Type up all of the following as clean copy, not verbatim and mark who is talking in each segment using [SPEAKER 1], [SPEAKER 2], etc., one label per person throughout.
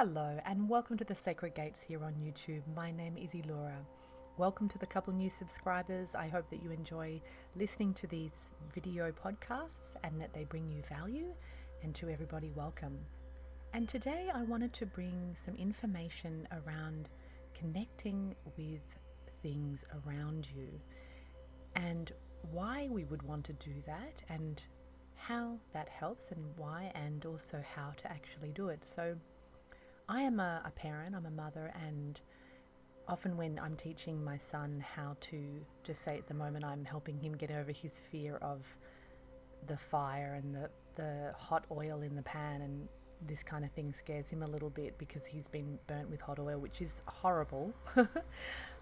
[SPEAKER 1] Hello and welcome to the Sacred Gates here on YouTube. My name is Illura. Welcome to the couple new subscribers. I hope that you enjoy listening to these video podcasts and that they bring you value, and to everybody, welcome. And today I wanted to bring some information around connecting with things around you and why we would want to do that and how that helps and why, and also how to actually do it. So I am a parent, I'm a mother, and often when I'm teaching my son how to, just say at the moment I'm helping him get over his fear of the fire and the hot oil in the pan, and this kind of thing scares him a little bit because he's been burnt with hot oil, which is horrible.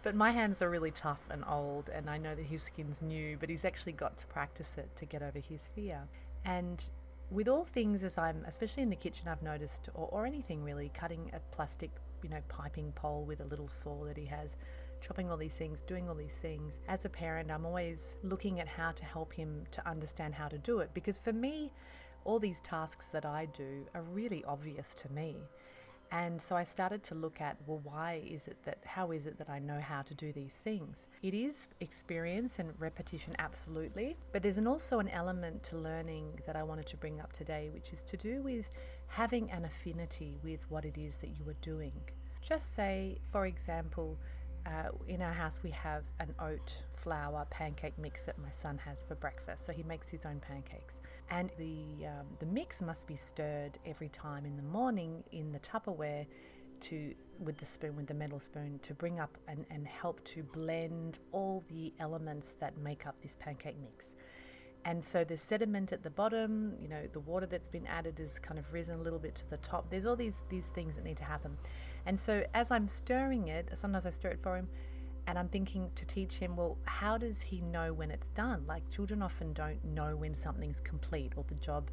[SPEAKER 1] But my hands are really tough and old, and I know that his skin's new, but he's actually got to practice it to get over his fear. And with all things, as I'm, especially in the kitchen, I've noticed, or anything really, cutting a plastic, piping pole with a little saw that he has, chopping all these things, doing all these things. As a parent, I'm always looking at how to help him to understand how to do it, because for me, all these tasks that I do are really obvious to me. And so I started to look at, well, how is it that I know how to do these things? It is experience and repetition, absolutely. But there's also an element to learning that I wanted to bring up today, which is to do with having an affinity with what it is that you are doing. Just say, for example, in our house we have an oat flour pancake mix that my son has for breakfast. So he makes his own pancakes. And the mix must be stirred every time in the morning in the Tupperware with the metal spoon, to bring up and help to blend all the elements that make up this pancake mix. And so the sediment at the bottom, the water that's been added is kind of risen a little bit to the top. There's all these things that need to happen. And so as I'm stirring it, sometimes I stir it for him, and I'm thinking to teach him, well, how does he know when it's done? Like, children often don't know when something's complete or the job,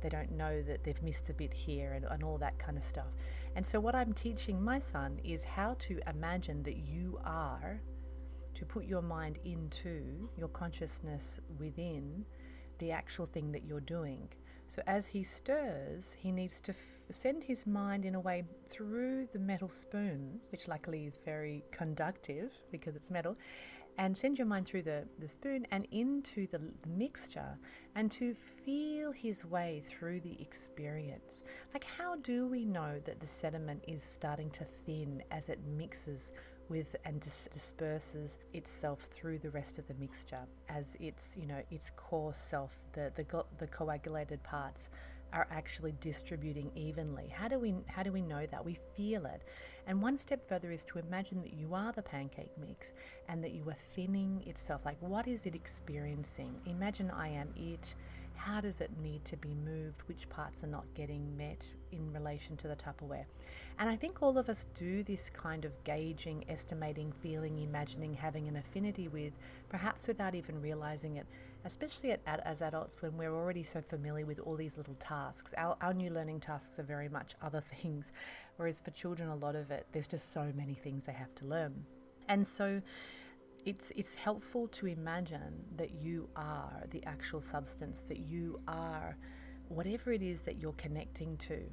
[SPEAKER 1] they don't know that they've missed a bit here and all that kind of stuff. And so what I'm teaching my son is how to imagine that you are, to put your mind into your consciousness within the actual thing that you're doing. So as he stirs, he needs to send his mind in a way through the metal spoon, which luckily is very conductive because it's metal, and send your mind through the spoon and into the mixture, and to feel his way through the experience. Like, how do we know that the sediment is starting to thin as it mixes with and disperses itself through the rest of the mixture, as its core self, the coagulated parts are actually distributing evenly? How do we know that? We feel it. And one step further is to imagine that you are the pancake mix and that you are thinning itself. Like, what is it experiencing? Imagine I am it. How does it need to be moved? Which parts are not getting met in relation to the Tupperware? And I think all of us do this kind of gauging, estimating, feeling, imagining, having an affinity with, perhaps without even realizing it, especially as adults when we're already so familiar with all these little tasks. Our new learning tasks are very much other things, whereas for children, a lot of it, there's just so many things they have to learn. And so it's helpful to imagine that you are the actual substance, that you are whatever it is that you're connecting to.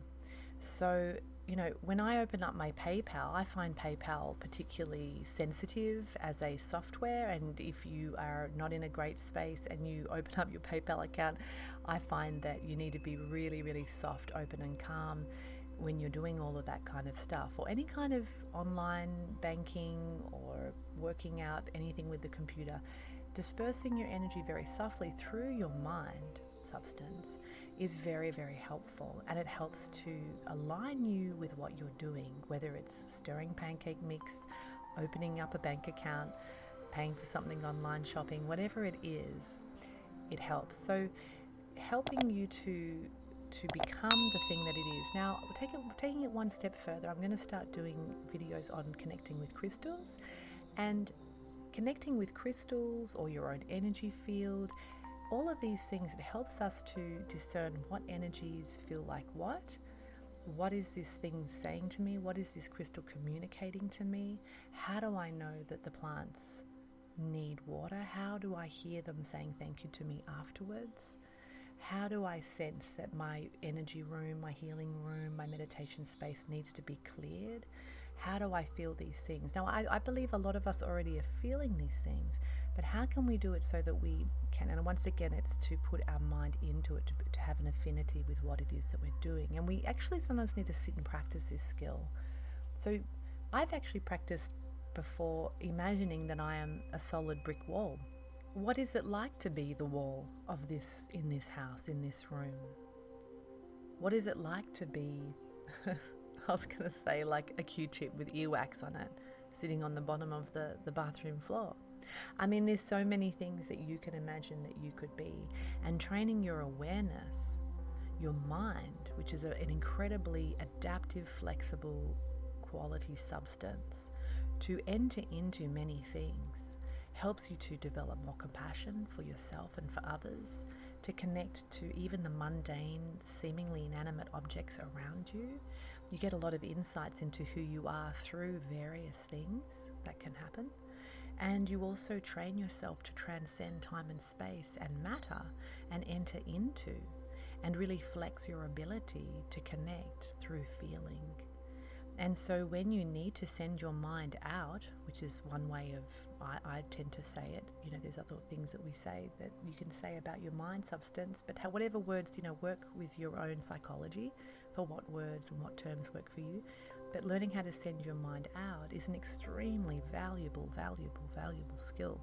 [SPEAKER 1] So, when I open up my PayPal, I find PayPal particularly sensitive as a software, and if you are not in a great space and you open up your PayPal account, I find that you need to be really, really soft, open and calm when you're doing all of that kind of stuff, or any kind of online banking or working out anything with the computer. Dispersing your energy very softly through your mind substance is very, very helpful, and it helps to align you with what you're doing, whether it's stirring pancake mix, opening up a bank account, paying for something online, shopping, whatever it is, it helps. So helping you to become the thing that it is. Now, taking it one step further, I'm going to start doing videos on connecting with crystals, and connecting with crystals or your own energy field. All of these things, it helps us to discern what energies feel like what is this thing saying to me, what is this crystal communicating to me, how do I know that the plants need water, how do I hear them saying thank you to me afterwards, How do I sense that my energy room, my healing room, my meditation space needs to be cleared? How do I feel these things? Now, I believe a lot of us already are feeling these things, but how can we do it so that we can? And once again, it's to put our mind into it, to have an affinity with what it is that we're doing. And we actually sometimes need to sit and practice this skill. So I've actually practiced before imagining that I am a solid brick wall. What is it like to be the wall of this, in this house, in this room? What is it like to be, I was going to say like a Q-tip with earwax on it, sitting on the bottom of the bathroom floor? I mean, there's so many things that you can imagine that you could be. And training your awareness, your mind, which is an incredibly adaptive, flexible quality substance, to enter into many things, helps you to develop more compassion for yourself and for others, to connect to even the mundane, seemingly inanimate objects around you. You get a lot of insights into who you are through various things that can happen. And you also train yourself to transcend time and space and matter and enter into and really flex your ability to connect through feeling. And so when you need to send your mind out, which is one way of, I tend to say it, there's other things that we say that you can say about your mind substance, but whatever words, work with your own psychology for what words and what terms work for you. But learning how to send your mind out is an extremely valuable skill.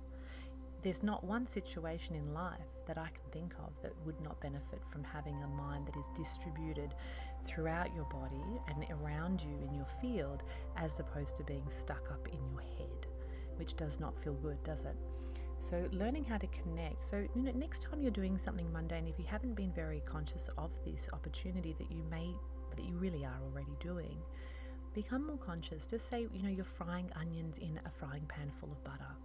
[SPEAKER 1] There's not one situation in life that I can think of that would not benefit from having a mind that is distributed throughout your body and around you in your field, as opposed to being stuck up in your head, which does not feel good, does it? So learning how to connect. So next time you're doing something mundane, if you haven't been very conscious of this opportunity that you really are already doing, become more conscious. Just say, you're frying onions in a frying pan full of butter.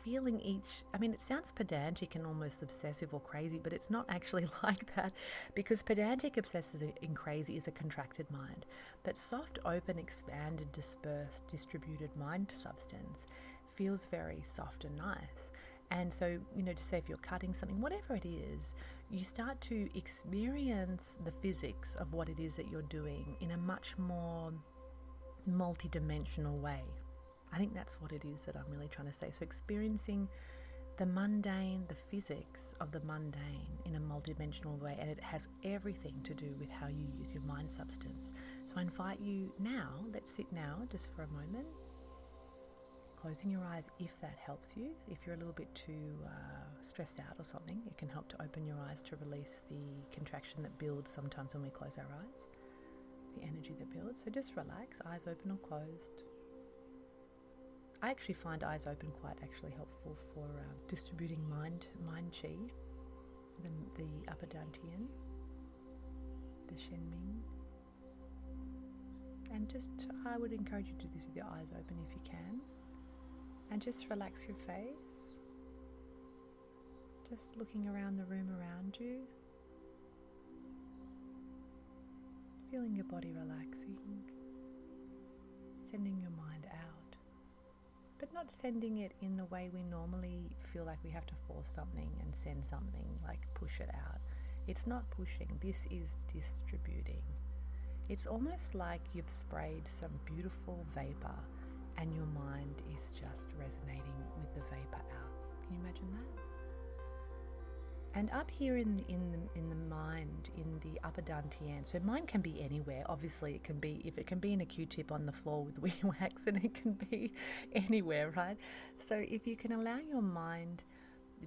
[SPEAKER 1] Feeling each, it sounds pedantic and almost obsessive or crazy, but it's not actually like that, because pedantic, obsessive, and crazy is a contracted mind. But soft, open, expanded, dispersed, distributed mind substance feels very soft and nice. And so, to say if you're cutting something, whatever it is, you start to experience the physics of what it is that you're doing in a much more multidimensional way. I think that's what it is that I'm really trying to say. So experiencing the mundane, the physics of the mundane in a multidimensional way, and it has everything to do with how you use your mind substance. So I invite you now, let's sit now just for a moment, closing your eyes if that helps you. If you're a little bit too stressed out or something, it can help to open your eyes to release the contraction that builds sometimes when we close our eyes, the energy that builds. So just relax, eyes open or closed. I actually find eyes open quite helpful for distributing mind chi, the upper dantian, the shenming. And I would encourage you to do this with your eyes open if you can. And just relax your face. Just looking around the room around you. Feeling your body relaxing. Sending your mind out. But not sending it in the way we normally feel like we have to force something and send something, like push it out. It's not pushing, this is distributing. It's almost like you've sprayed some beautiful vapor and your mind is just resonating with the vapor out. Can you imagine that? And up here in the mind, in the upper dantian, so mind can be anywhere. Obviously, it can be in a Q-tip on the floor with wee wax, and it can be anywhere, right? So if you can allow your mind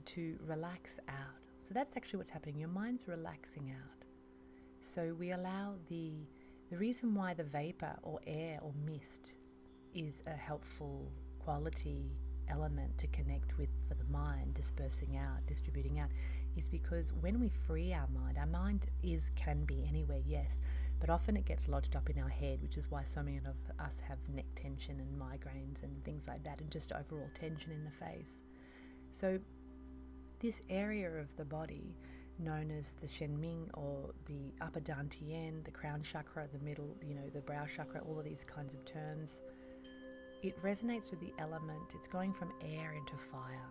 [SPEAKER 1] to relax out, so that's actually what's happening. Your mind's relaxing out. So we allow the reason why the vapor or air or mist is a helpful quality element to connect with for the mind, dispersing out, distributing out, is because when we free our mind can be anywhere, yes, but often it gets lodged up in our head, which is why so many of us have neck tension and migraines and things like that, and just overall tension in the face. So this area of the body, known as the shenming or the upper dantian, the crown chakra, the middle, the brow chakra, all of these kinds of terms, it resonates with the element. It's going from air into fire.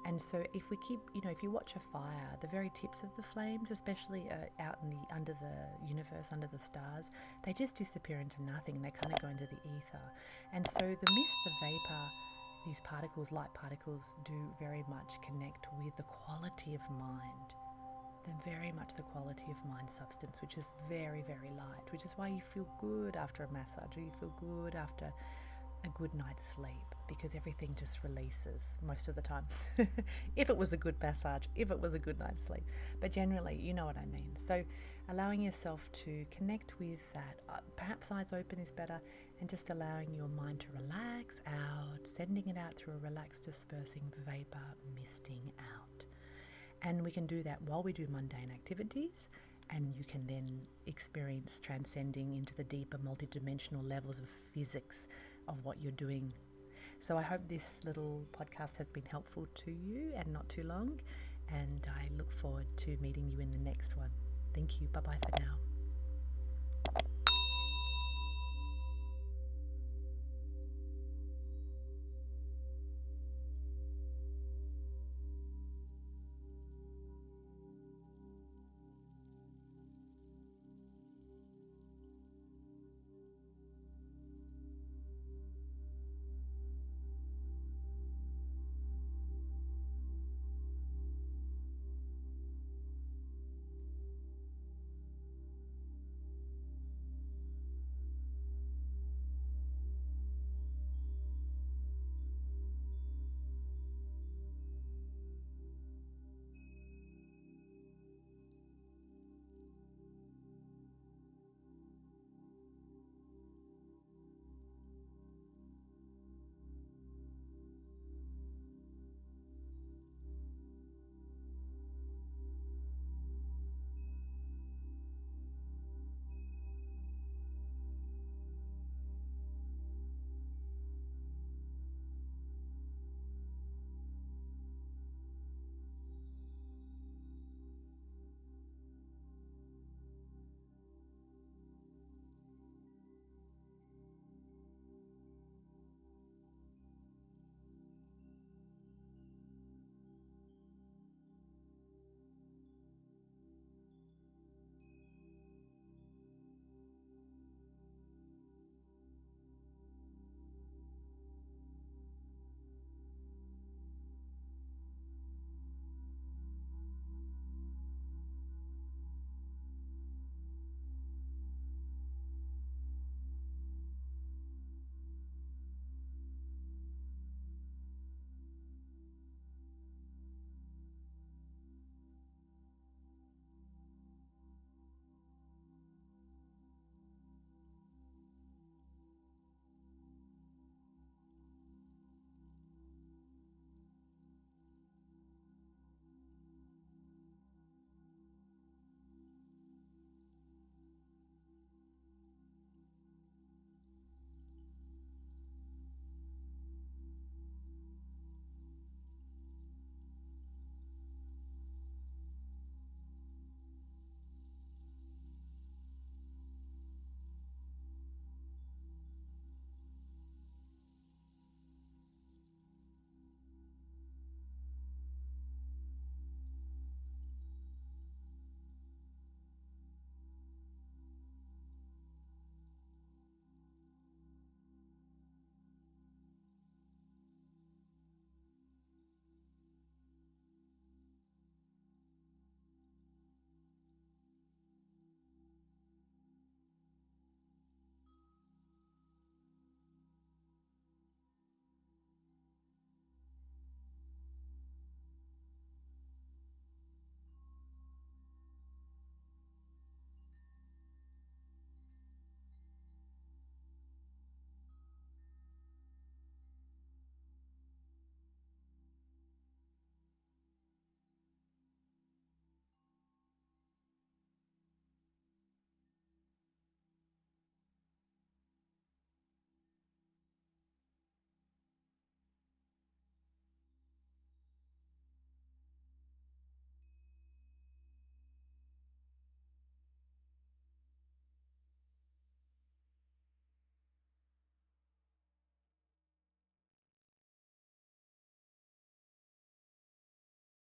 [SPEAKER 1] And so if we keep, if you watch a fire, the very tips of the flames, especially out in under the universe, under the stars, they just disappear into nothing. They kind of go into the ether. And so the mist, the vapor, these particles, light particles, do very much connect with the quality of mind. They're very much the quality of mind substance, which is very, very light, which is why you feel good after a massage, or you feel good after a good night's sleep, because everything just releases most of the time. If it was a good massage, if it was a good night's sleep. But generally, you know what I mean. So allowing yourself to connect with that, perhaps eyes open is better, and just allowing your mind to relax out, sending it out through a relaxed, dispersing vapor, misting out. And we can do that while we do mundane activities, and you can then experience transcending into the deeper multidimensional levels of physics of what you're doing. So I hope this little podcast has been helpful to you and not too long, and I look forward to meeting you in the next one. Thank you. Bye-bye for now.